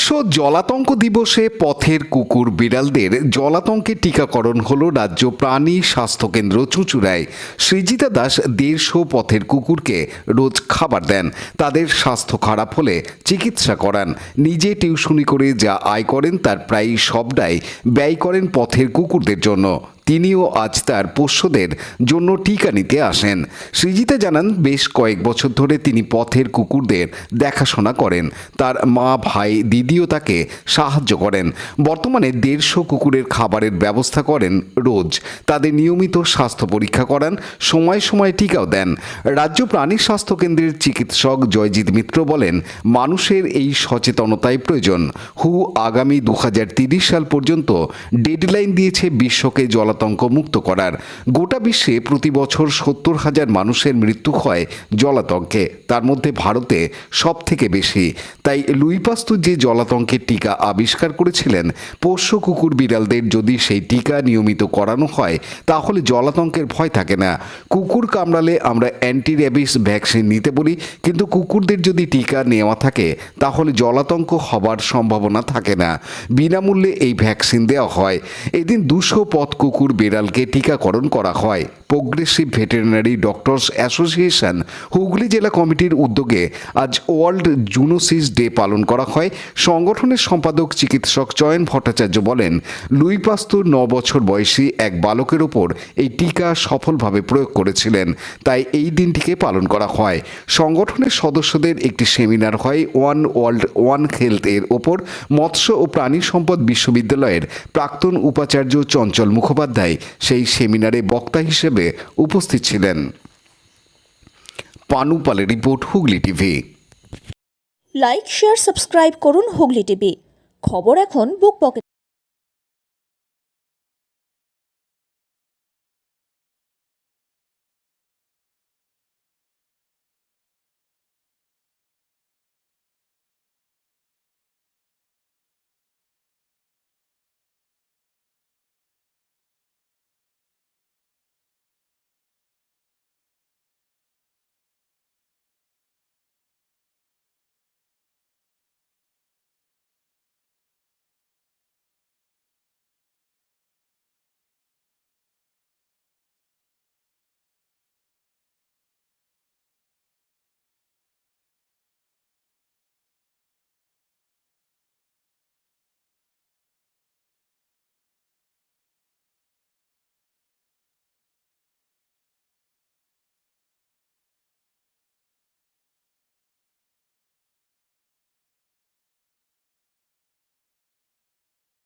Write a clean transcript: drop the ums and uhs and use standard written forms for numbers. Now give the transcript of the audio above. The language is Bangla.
বিশ্ব জলাতঙ্ক দিবসে পথের কুকুর বিড়ালদের জলাতঙ্কে টিকাকরণ হলো রাজ্য প্রাণী স্বাস্থ্যকেন্দ্র চুঁচুড়ায়। সৃজিতা দাস 150 পথের কুকুরকে রোজ খাবার দেন, তাদের স্বাস্থ্য খারাপ হলে চিকিৎসা করান। নিজে টিউশনি করে যা আয় করেন তার প্রায় সবটাই ব্যয় করেন পথের কুকুরদের জন্য। তিনিও আজ তার পোষ্যদের জন্য টিকা নিতে আসেন। সৃজিতা জানান, বেশ কয়েক বছর ধরে তিনি পথের কুকুরদের দেখাশোনা করেন। তার মা, ভাই, দিদিও তাকে সাহায্য করেন। বর্তমানে 150 কুকুরের খাবারের ব্যবস্থা করেন রোজ। তাদের নিয়মিত স্বাস্থ্য পরীক্ষা করান, সময় সময় টিকাও দেন। রাজ্য প্রাণী স্বাস্থ্য কেন্দ্রের চিকিৎসক জয়জিৎ মিত্র বলেন, মানুষের এই সচেতনতাই প্রয়োজন। হু আগামী 2030 সাল পর্যন্ত ডেডলাইন দিয়েছে বিশ্বকে জলাতঙ্ক মুক্ত করার। গোটা বিশ্বে প্রতি বছর 70,000 মানুষের মৃত্যু হয় জলাতঙ্কে, তার মধ্যে ভারতে সব থেকে বেশি। তাই লুই পাস্তুর যে জলাতঙ্কের টিকা আবিষ্কার করেছিলেন, পোষ্য কুকুর বিড়ালদের যদি সেই টিকা নিয়মিত করানো হয় তাহলে জলাতঙ্কের ভয় থাকে না। কুকুর কামড়ালে আমরা অ্যান্টি র্যাবিস ভ্যাকসিন নিতে বলি, কিন্তু কুকুরদের যদি টিকা নেওয়া থাকে তাহলে জলাতঙ্ক হবার সম্ভাবনা থাকে না। বিনামূল্যে এই ভ্যাকসিন দেওয়া হয়। এদিন 200 পথ কুকুর বিড়ালকে টিকাকরণ করা হয়। Progressive veterinary doctors association Hooghly জেলা কমিটির উদ্যোগে আজ ওয়ার্ল্ড জুনোসিস ডে পালন করা হয়। সংগঠনের সম্পাদক চিকিৎসক চয়ন ভট্টাচার্য বলেন, লুই পাস্তুর 9 বছর বয়সী এক বালকের ওপর এই টিকা সফলভাবে প্রয়োগ করেছিলেন, তাই এই দিনটিকে পালন করা হয়। সংগঠনের সদস্যদের একটি সেমিনার হয় ওয়ান ওয়ার্ল্ড ওয়ান হেলথ এর ওপর। মৎস্য ও প্রাণী সম্পদ বিশ্ববিদ্যালয়ের প্রাক্তন উপাচার্য চঞ্চল মুখোপাধ্যায় সেই সেমিনারে বক্তা হিসেবে উপস্থিত ছিলেন। পানু পালের report, Hooghly TV. Like, share, subscribe করুন হুগলি টিভি। খবর এখন বুক পকেট।